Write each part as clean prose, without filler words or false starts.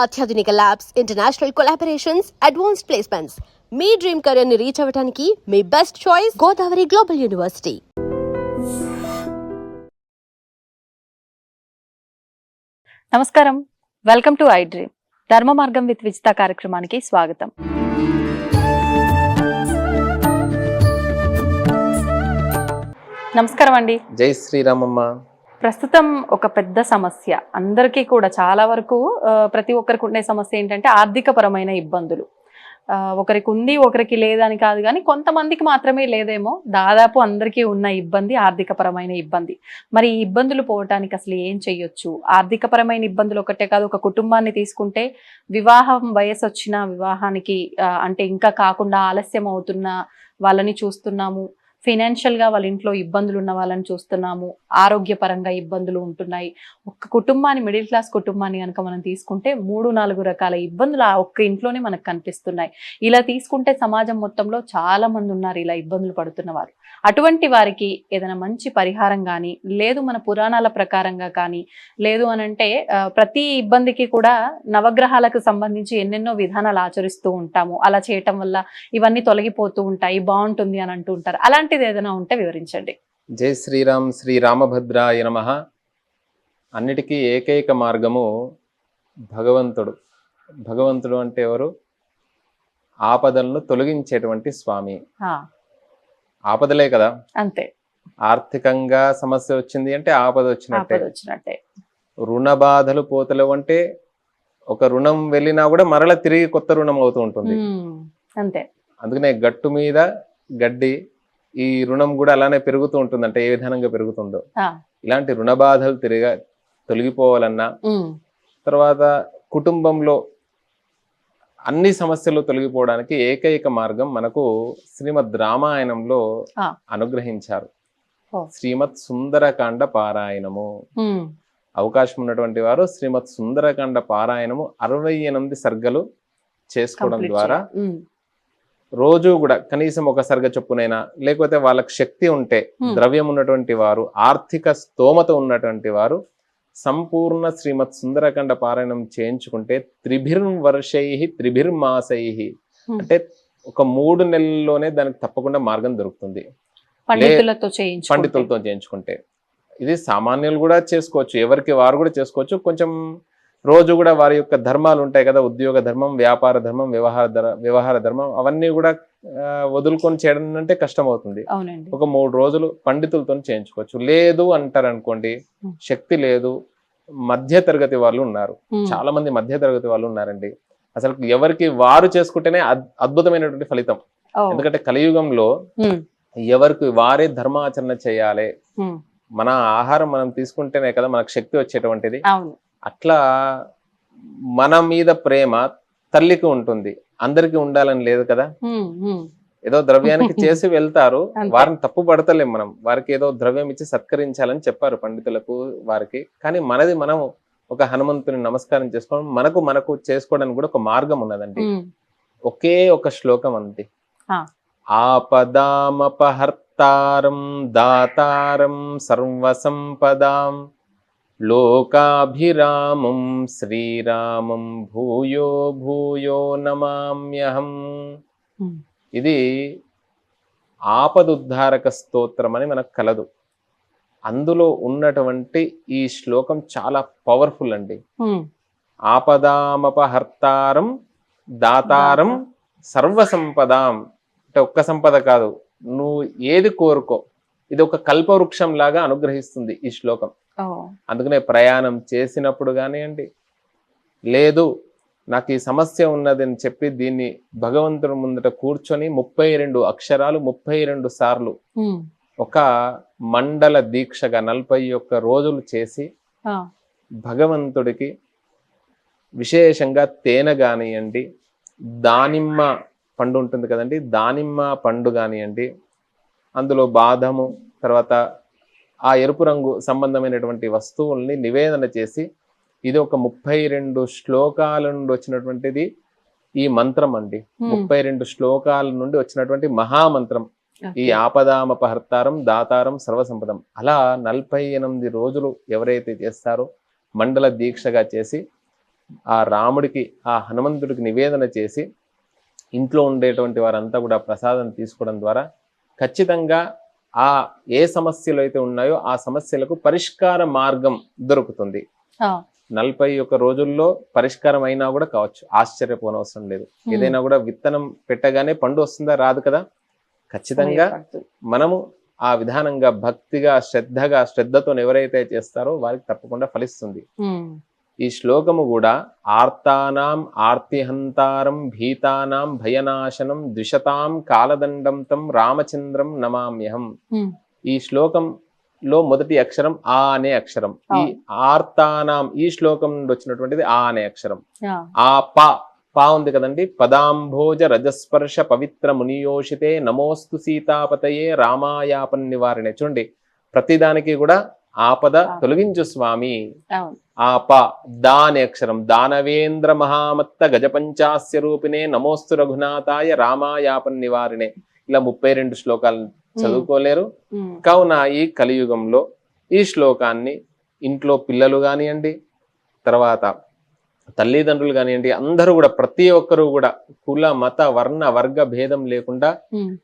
అత్యాధునిక labs, international collaborations, advanced placements. మీ dream career ని రీచ్ అవ్వడానికి మీ best choice Godavari global university. నమస్కారం, welcome to I dream. Dharma Margam with Vijitha కార్యక్రమానికి స్వాగతం. నమస్కారం అండి. జై శ్రీరామమ్మ. ప్రస్తుతం ఒక పెద్ద సమస్య అందరికీ కూడా, చాలా వరకు ప్రతి ఒక్కరికి ఉండే సమస్య ఏంటంటే ఆర్థిక పరమైన ఇబ్బందులు. ఒకరికి ఉంది, ఒకరికి లేదని కాదు, కానీ కొంతమందికి మాత్రమే లేదేమో. దాదాపు అందరికీ ఉన్న ఇబ్బంది ఆర్థిక పరమైన ఇబ్బంది. మరి ఈ ఇబ్బందులు పోవటానికి అసలు ఏం చెయ్యొచ్చు? ఆర్థిక పరమైన ఇబ్బందులు ఒకటే కాదు, ఒక కుటుంబాన్ని తీసుకుంటే వివాహం వయసు వచ్చిన వివాహానికి అంటే ఇంకా కాకుండా ఆలస్యం అవుతున్న వాళ్ళని చూస్తున్నాము. ఫైనాన్షియల్గా వాళ్ళ ఇంట్లో ఇబ్బందులు ఉన్న వాళ్ళని చూస్తున్నాము. ఆరోగ్యపరంగా ఇబ్బందులు ఉంటున్నాయి. ఒక్క కుటుంబాన్ని, మిడిల్ క్లాస్ కుటుంబాన్ని కనుక మనం తీసుకుంటే 3-4 రకాల ఇబ్బందులు ఆ ఒక్క ఇంట్లోనే మనకు కనిపిస్తున్నాయి. ఇలా తీసుకుంటే సమాజం మొత్తంలో చాలా మంది ఉన్నారు ఇలా ఇబ్బందులు పడుతున్న వారు. అటువంటి వారికి ఏదైనా మంచి పరిహారం కానీ, లేదు మన పురాణాల ప్రకారంగా కానీ, లేదు అనంటే ప్రతి ఇబ్బందికి కూడా నవగ్రహాలకు సంబంధించి ఎన్నెన్నో విధానాలు ఆచరిస్తూ ఉంటాము. అలా చేయటం వల్ల ఇవన్నీ తొలగిపోతూ ఉంటాయి, బాగుంటుంది అని అంటూ ఉంటారు. అలాంటిది ఏదైనా ఉంటే వివరించండి. జై శ్రీరామ్. శ్రీరామభద్రాయ నమః. అన్నిటికీ ఏకైక మార్గము భగవంతుడు. భగవంతుడు అంటే ఎవరు? ఆపదలను తొలగించేటువంటి స్వామి. ఆపదలే కదా, అంతే. ఆర్థికంగా సమస్య వచ్చింది అంటే ఆపద వచ్చినట్టే. రుణ బాధలు పోతలేవు అంటే ఒక రుణం వెళ్ళినా కూడా మరల తిరిగి కొత్త రుణం అవుతూ ఉంటుంది. అంతే. అందుకనే గట్టు మీద గడ్డి, ఈ రుణం కూడా అలానే పెరుగుతూ ఉంటుంది. అంటే ఏ విధానంగా పెరుగుతుందో ఇలాంటి రుణ బాధలు తొలగిపోవాలన్నా, తర్వాత కుటుంబంలో అన్ని సమస్యలు తొలగిపోవడానికి ఏకైక మార్గం మనకు శ్రీమద్ రామాయణంలో అనుగ్రహించారు. శ్రీమద్ సుందరకాండ పారాయణము. అవకాశం ఉన్నటువంటి వారు శ్రీమద్ సుందరకాండ పారాయణము 68 సర్గలు చేసుకోవడం ద్వారా రోజు కూడా కనీసం ఒక సర్గ చొప్పునైనా, లేకపోతే వాళ్ళకి శక్తి ఉంటే, ద్రవ్యం ఉన్నటువంటి వారు, ఆర్థిక స్తోమత ఉన్నటువంటి వారు సంపూర్ణ శ్రీమద్ సుందరకాండ పారాయణం చేయించుకుంటే త్రిభిర్వర్షై త్రిభిర్మాసై అంటే ఒక 3 నెలల్లోనే దానికి తప్పకుండా మార్గం దొరుకుతుంది. పండితులతో చేయించుకుంటే ఇది సామాన్యులు కూడా చేసుకోవచ్చు, ఎవరికి వారు కూడా చేసుకోవచ్చు. కొంచెం రోజు కూడా వారి యొక్క ధర్మాలు ఉంటాయి కదా, ఉద్యోగ ధర్మం, వ్యాపార ధర్మం, వ్యవహార ధర్మం, అవన్నీ కూడా వదులుకొని చేయడం అంటే కష్టం అవుతుంది. ఒక 3 రోజులు పండితులతో చేయించుకోవచ్చు. లేదు అంటారు అనుకోండి, శక్తి లేదు, మధ్య తరగతి వాళ్ళు ఉన్నారు, చాలా మంది మధ్య తరగతి వాళ్ళు ఉన్నారండి. అసలు ఎవరికి వారు చేసుకుంటేనే అద్భుతమైనటువంటి ఫలితం. ఎందుకంటే కలియుగంలో ఎవరికి వారే ధర్మాచరణ చేయాలి. మన ఆహారం మనం తీసుకుంటేనే కదా మనకు శక్తి వచ్చేటువంటిది. అట్లా మన మీద ప్రేమ తల్లికి ఉంటుంది, అందరికి ఉండాలని లేదు కదా. ఏదో ద్రవ్యానికి చేసి వెళ్తారు, వారిని తప్పు పడతలేం మనం. వారికి ఏదో ద్రవ్యం ఇచ్చి సత్కరించాలని చెప్పారు పండితులకు వారికి. కానీ మనది మనం ఒక హనుమంతుని నమస్కారం చేసుకోవడం, మనకు చేసుకోవడానికి కూడా ఒక మార్గం ఉన్నదండి. ఒకే ఒక శ్లోకం అంతే. ఆపదామపహర్తారం దాతారం సర్వసంపదాం లోకాభిరామం శ్రీరామం భూయో భూయో నమామ్యహం. ఇది ఆపదుద్ధారక స్తోత్రం అని మనకు కలదు. అందులో ఉన్నటువంటి ఈ శ్లోకం చాలా పవర్ఫుల్ అండి. ఆపదామపహర్తారం దాతారం సర్వసంపదాం అంటే ఒక్క సంపద కాదు, నువ్వు ఏది కోరుకో ఇది ఒక కల్పవృక్షం లాగా అనుగ్రహిస్తుంది ఈ శ్లోకం. అందుకనే ప్రయాణం చేసినప్పుడు కానివ్వండి, లేదు నాకు ఈ సమస్య ఉన్నది అని చెప్పి దీన్ని భగవంతుడి ముందట కూర్చొని 32 అక్షరాలు 32 సార్లు ఒక మండల దీక్షగా 41 రోజులు చేసి భగవంతుడికి విశేషంగా తేనె కానివ్వండి, దానిమ్మ పండు ఉంటుంది కదండి, దానిమ్మ పండు కానివ్వండి, అందులో బాదము, తర్వాత ఆ ఎరుపు రంగు సంబంధమైనటువంటి వస్తువుల్ని నివేదన చేసి, ఇది ఒక 32 శ్లోకాల నుండి వచ్చినటువంటిది ఈ మంత్రం అండి. 32 శ్లోకాల నుండి వచ్చినటువంటి మహామంత్రం ఈ ఆపదామపహర్తారం దాతారం సర్వసంపదం. అలా 48 రోజులు ఎవరైతే చేస్తారో మండల దీక్షగా చేసి ఆ రాముడికి ఆ హనుమంతుడికి నివేదన చేసి ఇంట్లో ఉండేటువంటి వారంతా కూడా ప్రసాదం తీసుకోవడం ద్వారా ఖచ్చితంగా ఆ ఏ సమస్యలు అయితే ఉన్నాయో ఆ సమస్యలకు పరిష్కార మార్గం దొరుకుతుంది. 41 రోజుల్లో పరిష్కారం అయినా కూడా కావచ్చు, ఆశ్చర్యపోనవసరం లేదు. ఏదైనా కూడా విత్తనం పెట్టగానే పండు వస్తుందా? రాదు కదా. ఖచ్చితంగా మనము ఆ విధానంగా భక్తిగా శ్రద్ధతో ఎవరైతే చేస్తారో వారికి తప్పకుండా ఫలిస్తుంది. ఈ శ్లోకము కూడా ఆర్తానాం ఆర్తిహంతారం భీతానాం భయనాశనం ద్విషతాం కాలదండం తం రామచంద్రం నమామ్యహం. ఈ శ్లోకంలో మొదటి అక్షరం ఆ అనే అక్షరం. ఈ ఆర్తానాం ఈ శ్లోకం నుండి వచ్చినటువంటిది ఆ అనే అక్షరం. ఆ పా ఉంది కదండి. పదాంభోజ రజస్పర్శ పవిత్ర మునియోషితే నమోస్తు సీతాపతయే రామాయాపన్ నివారణే. చూడండి, ప్రతిదానికి కూడా ఆపద తొలగించు స్వామి. ఆ దా అనే అక్షరం. దానవేంద్ర మహామత్త గజపంచాస్య రూపిణే నమోస్తు రఘునాథాయ రామాయాపన్ నివారిణే. ఇలా 32 శ్లోకాలు చదువుకోలేరు. కావున ఈ కలియుగంలో ఈ శ్లోకాన్ని ఇంట్లో పిల్లలు కానివ్వండి, తర్వాత తల్లిదండ్రులు కానివ్వండి, అందరూ కూడా ప్రతి ఒక్కరు కూడా కుల మత వర్ణ వర్గ భేదం లేకుండా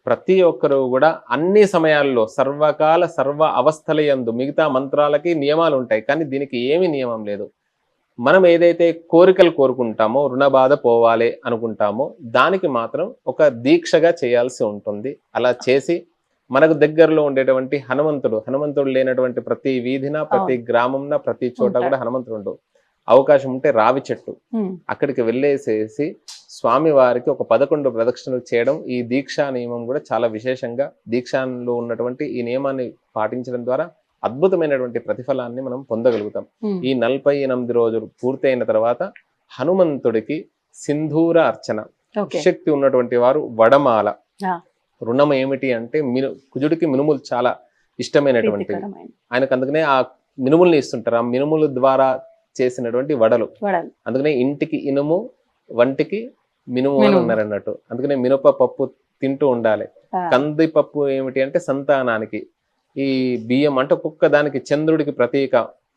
ప్రతి ఒక్కరు కూడా అన్ని సమయాల్లో సర్వకాల సర్వ అవస్థల యందు, మిగతా మంత్రాలకి నియమాలు ఉంటాయి కానీ దీనికి ఏమి నియమం లేదు. మనం ఏదైతే కోరికలు కోరుకుంటామో, రుణ బాధ పోవాలి అనుకుంటామో దానికి మాత్రం ఒక దీక్షగా చేయాల్సి ఉంటుంది. అలా చేసి మనకు దగ్గరలో ఉండేటువంటి హనుమంతుడు లేనటువంటి ప్రతి వీధిన, ప్రతి గ్రామంన, ప్రతి చోట కూడా హనుమంతుడు. అవకాశం ఉంటే రావి చెట్టు అక్కడికి వెళ్ళేసేసి స్వామి వారికి ఒక 11 ప్రదక్షిణలు చేయడం. ఈ దీక్షా నియమం కూడా చాలా విశేషంగా దీక్షలో ఉన్నటువంటి ఈ నియమాన్ని పాటించడం ద్వారా అద్భుతమైనటువంటి ప్రతిఫలాన్ని మనం పొందగలుగుతాం. ఈ 48 రోజులు పూర్తయిన తర్వాత హనుమంతుడికి సింధూర అర్చన. శక్తి ఉన్నటువంటి వారు వడమాల. రుణం ఏమిటి అంటే కుజుడికి మినుములు చాలా ఇష్టమైనటువంటివి. ఆయనకు అందుకనే ఆ మినుముల్ని ఇస్తుంటారు. ఆ మినుముల ద్వారా చేసినటువంటి వడలు. అందుకనే ఇంటికి ఇనుము, వంటికి మినుము అని ఉన్నారు అన్నట్టు. అందుకనే మినప పప్పు తింటూ ఉండాలి. కంది పప్పు ఏమిటి అంటే సంతానానికి. ఈ బియ్యం అంటే ఒక్కొక్క దానికి చంద్రుడికి ప్రతీక.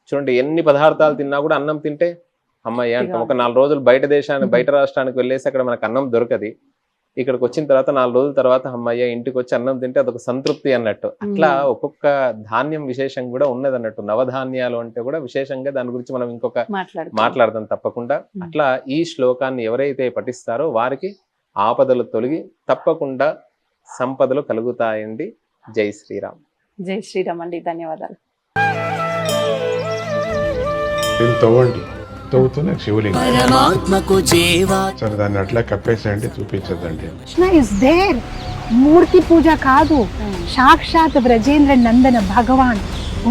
చూడండి, ఎన్ని పదార్థాలు తిన్నా కూడా అన్నం తింటే అమ్మయ్య అంటాం. ఒక 4 రోజులు బయట రాష్ట్రానికి వెళ్ళేసి అక్కడ మనకు అన్నం దొరకది. ఇక్కడికి వచ్చిన తర్వాత 4 రోజుల తర్వాత అమ్మయ్య ఇంటికి వచ్చి అన్నం తింటే అదొక సంతృప్తి అన్నట్టు. అట్లా ఒక్కొక్క ధాన్యం విశేషం కూడా ఉన్నది అన్నట్టు. నవధాన్యాలు అంటే కూడా విశేషంగా దాని గురించి మనం ఇంకొక మాట్లాడదాం తప్పకుండా. అట్లా ఈ శ్లోకాన్ని ఎవరైతే పఠిస్తారో వారికి ఆపదలు తొలగి తప్పకుండా సంపదలు కలుగుతాయండి. జై శ్రీరామ్. జై శ్రీరామ్ అండి, ధన్యవాదాలు. తవ్వుతూనే శివలింగం. సరే, దాన్ని అట్లా కప్పేసేయండి, చూపించదండి. Krishna is there. మూర్తి పూజ కాదు, సాక్షాత్ బ్రజేంద్ర నందన భగవాన్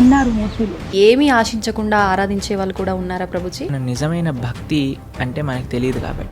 ఉన్నారు మూర్తిలో. ఏమీ ఆశించకుండా ఆరాధించే వాళ్ళు కూడా ఉన్నారా ప్రభుజీ? నిజమైన భక్తి అంటే మనకు తెలియదు కాబట్టి